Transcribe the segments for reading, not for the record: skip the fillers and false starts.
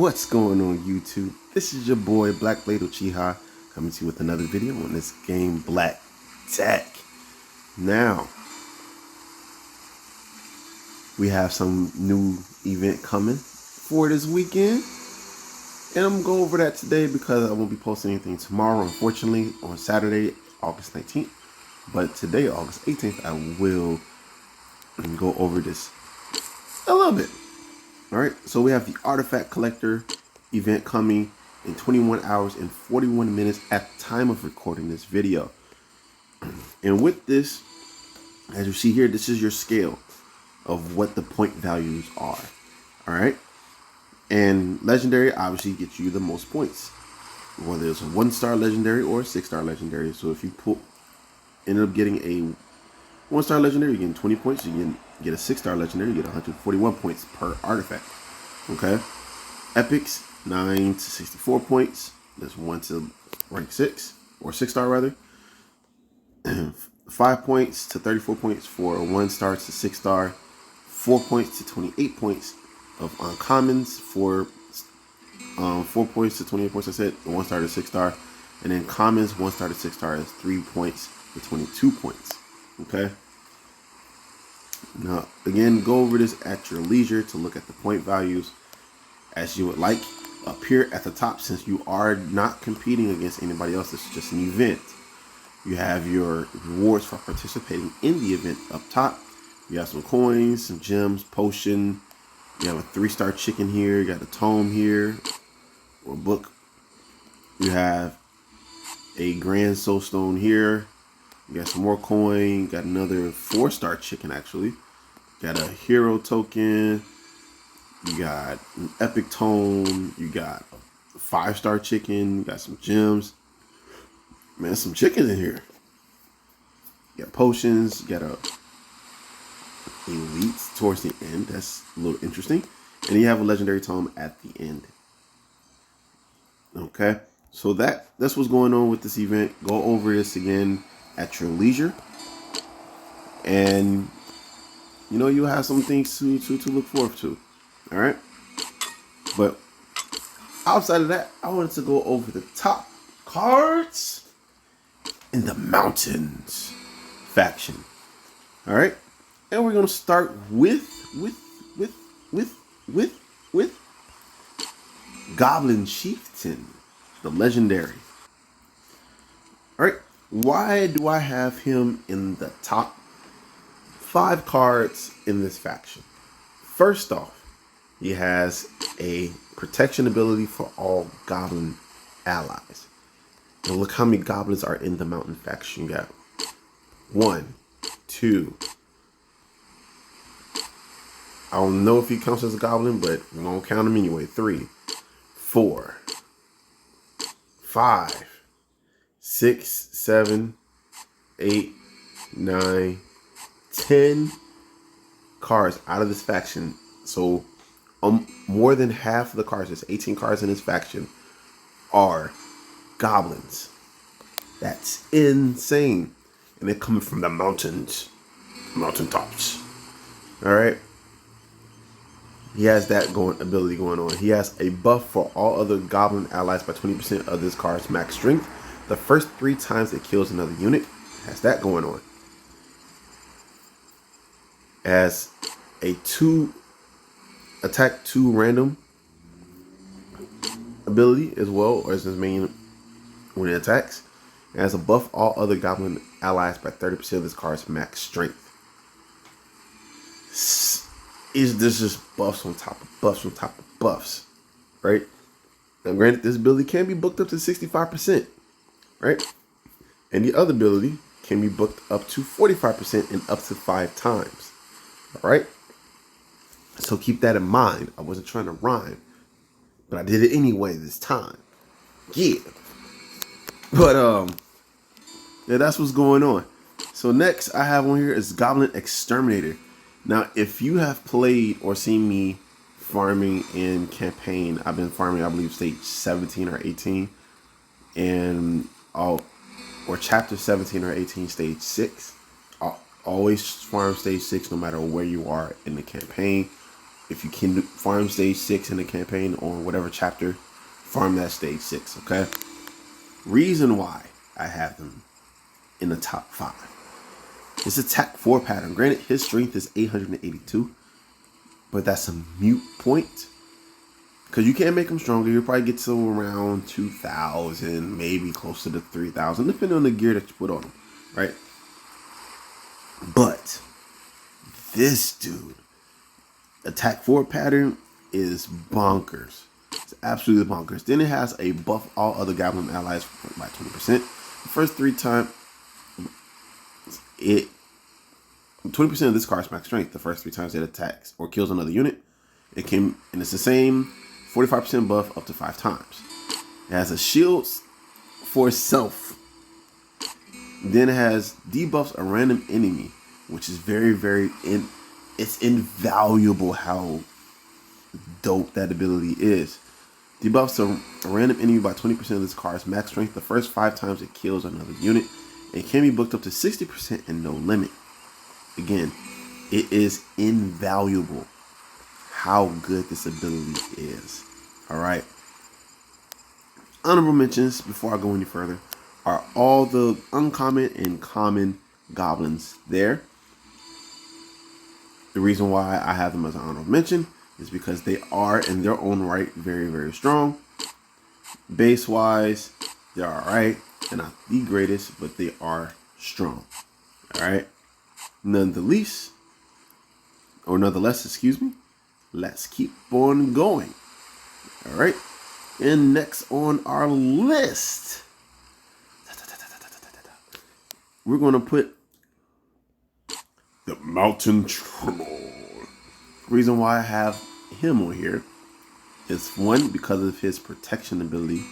What's going on YouTube? This is your boy Black Blade Uchiha coming to you with another video on this game Black Tech. Now, we have some new event coming for this weekend. And I'm going to go over that today because I won't be posting anything tomorrow, unfortunately, on Saturday, August 19th. But today, August 18th, I will go over this a little bit. Alright, so we have the Artifact Collector event coming in 21 hours and 41 minutes at the time of recording this video. And with this, as you see here, this is your scale of what the point values are. Alright, and Legendary obviously gets you the most points, whether it's a 1-star Legendary or a 6-star Legendary. So if you end up getting a 1-star Legendary, you're getting 20 points. You get a 6-star Legendary, you get 141 points per artifact. Okay. Epics, 9 to 64 points. That's 1 to rank 6, or 6-star rather. 5 points to 34 points for a 1-star to 6-star. 4 points to 28 points of uncommons for 4 points to 28 points. I said 1-star to 6-star, and then commons 1-star to 6-star is 3 points to 22 points. Okay. Now, again, go over this at your leisure to look at the point values as you would like. Up here at the top, since you are not competing against anybody else, this is just an event. You have your rewards for participating in the event up top. You have some coins, some gems, potion. You have a 3-star chicken here. You got a tome here, or book. You have a grand soul stone here. You got some more coin. You got another 4-star chicken actually. Got a hero token. You got an epic tome. You got a 5-star chicken. You got some gems. Man, some chicken in here. You got potions. You got a elite towards the end. That's a little interesting. And you have a legendary tome at the end. Okay, so that's what's going on with this event. Go over this again at your leisure, and you know you'll have some things to look forward to. All right, but outside of that, I wanted to go over the top cards in the Mountains faction. All right, and we're gonna start with Goblin Chieftain, the legendary. All right. Why do I have him in the top 5 cards in this faction? First off, he has a protection ability for all goblin allies. And look how many goblins are in the mountain faction. You got 1, 2. I don't know if he counts as a goblin, but we're going to count him anyway. 3, 4, 5, 6, 7, 8, 9, 10 cards out of this faction. So more than half of the cards, there's 18 cards in this faction, are goblins. That's insane. And they're coming from the mountains, mountaintops. All right. He has that ability going on. He has a buff for all other goblin allies by 20% of this card's max strength. The first 3 times it kills another unit. Has that going on. As a 2 attack 2 random ability as well, or as his main when it attacks. It has a buff all other goblin allies by 30% of this card's max strength. This just buffs on top of buffs on top of buffs, right? Now, granted, this ability can be booked up to 65%, right? And the other ability can be booked up to 45% and up to 5 times, all right? So keep that in mind. I wasn't trying to rhyme, but I did it anyway this time. Yeah. But yeah, that's what's going on. So next I have on here is Goblin Exterminator. Now, if you have played or seen me farming in campaign, I've been farming, I believe, stage 17 or 18, and or chapter 17 or 18, stage 6. I'll always farm stage 6 no matter where you are in the campaign. If you can farm stage 6 in the campaign or whatever chapter, farm that stage 6, okay? Reason why I have them in the top 5. His attack 4 pattern. Granted, his strength is 882, but that's a mute point. Because you can't make him stronger. You'll probably get to around 2,000, maybe close to the 3,000, depending on the gear that you put on him, right? But this dude, attack 4 pattern is bonkers. It's absolutely bonkers. Then it has a buff all other goblin allies by 20%. The first 3 times, 20% of this card's max strength. The first 3 times it attacks or kills another unit, and it's the same 45% buff up to 5 times. It has a shield for self. Then it has debuffs a random enemy, which is it's invaluable how dope that ability is. Debuffs a random enemy by 20% of this card's max strength the first 5 times it kills another unit. It can be booked up to 60% and no limit. Again, it is invaluable how good this ability is. Alright. Honorable mentions before I go any further are all the uncommon and common goblins there. The reason why I have them as an honorable mention is because they are in their own right very, very strong. Base wise, they're alright. They're not the greatest, but they are strong. Alright. Nonetheless, excuse me, let's keep on going. Alright. And next on our list, we're going to put the Mountain Troll. Reason why I have him on here is, one, because of his protection ability.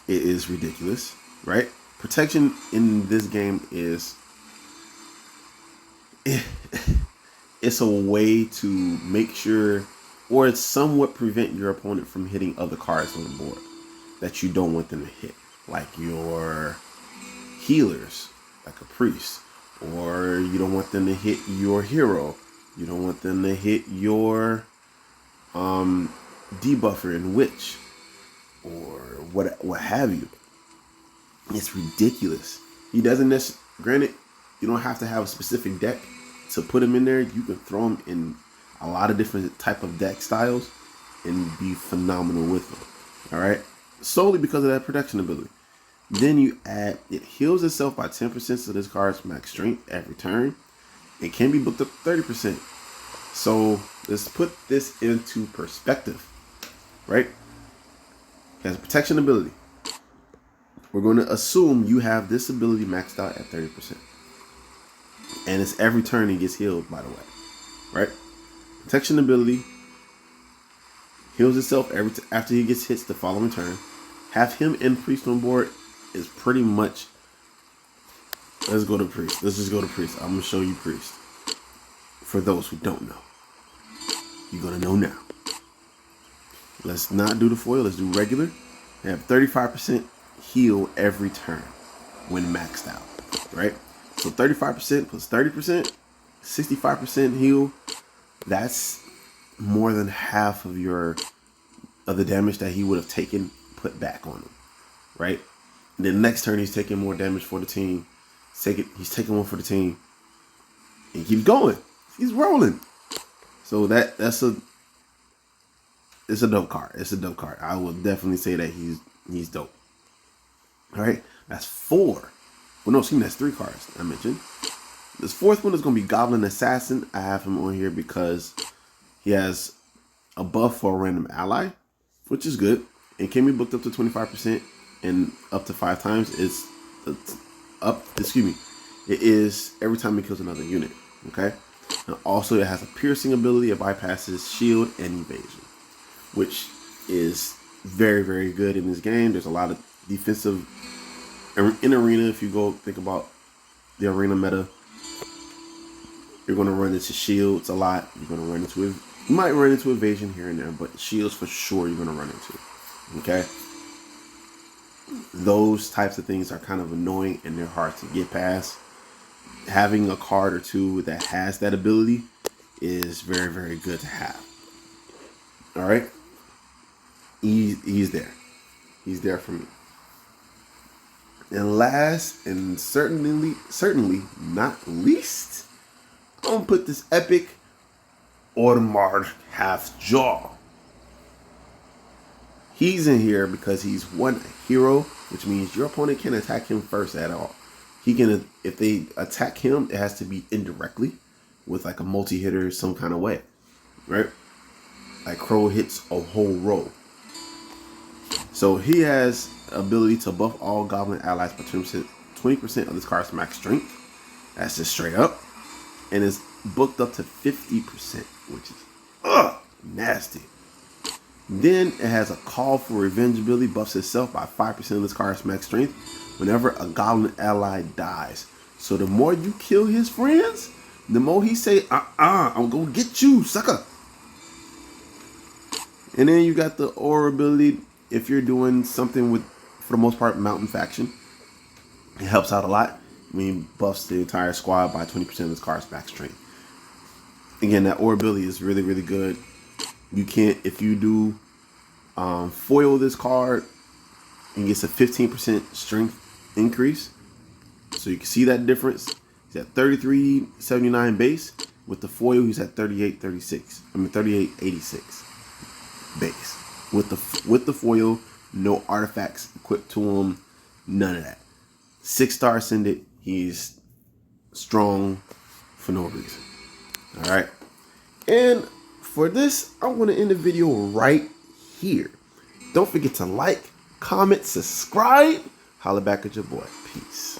It is ridiculous, right? Protection in this game is it's a way to make sure, or it's somewhat prevent your opponent from hitting other cards on the board that you don't want them to hit, like your healers, like a priest, or you don't want them to hit your hero. You don't want them to hit your debuffer and witch, or what have you. It's ridiculous. He doesn't necessarily, granted, you don't have to have a specific deck to put him in there. You can throw him in a lot of different type of deck styles and be phenomenal with them. All right, solely because of that protection ability. Then you add, it heals itself by 10% of this card's max strength every turn. It can be booked up 30%. So let's put this into perspective, right? It has a protection ability. We're going to assume you have this ability maxed out at 30%. And it's every turn he gets healed, by the way, right? Protection ability heals itself after he gets hits the following turn. Have him and priest on board is pretty much. Let's go to priest. Let's just go to priest. I'm gonna show you priest. For those who don't know, you're gonna know now. Let's not do the foil. Let's do regular. They have 35% heal every turn when maxed out, right? So 35% plus 30%, 65% heal. That's more than half of the damage that he would have taken put back on him, right? And then next turn he's taking more damage for the team. He's taking one for the team. And he keeps going. He's rolling. So it's a dope card. It's a dope card. I will definitely say that he's dope. All right, that's 4. Well, no, excuse me, that's 3 cards I mentioned. This 4th one is going to be Goblin Assassin. I have him on here because he has a buff for a random ally, which is good. It can be booked up to 25% and up to 5 times. It is every time he kills another unit. Okay. And also, it has a piercing ability. It bypasses shield and evasion, which is very, very good in this game. There's a lot of defensive in arena. If you go think about the arena meta, you're going to run into shields a lot. You're going to run into it. You might run into evasion here and there, but shields for sure you're going to run into. Okay. Those types of things are kind of annoying and they're hard to get past. Having a card or two that has that ability is very, very good to have. All right, he's there. He's there for me. And last and certainly not least, I'm gonna put this epic Audemars half jaw. He's in here because he's one hero, which means your opponent can attack him first at all. He can, if they attack him, it has to be indirectly with like a multi-hitter some kind of way, right? Like Crow hits a whole row. So he has ability to buff all goblin allies by 20% of this card's max strength. That's just straight up. And is booked up to 50%, which is nasty. Then it has a call for revenge ability, buffs itself by 5% of this card's max strength whenever a goblin ally dies. So the more you kill his friends, the more he say, I'm gonna get you, sucker. And then you got the aura ability. If you're doing something with, for the most part, mountain faction, it helps out a lot. I mean, buffs the entire squad by 20% of this card's max strength. Again, that aura ability is really, really good. You can't, if you do foil this card, it gets a 15% strength increase. So you can see that difference. He's at 33.79 base. With the foil, he's at 38.86 base. With the foil, no artifacts equipped to him, none of that. 6-star ascended, he's strong for no reason. All right, and for this, I want to end the video right here. Don't forget to like, comment, subscribe. Holla back at your boy. Peace.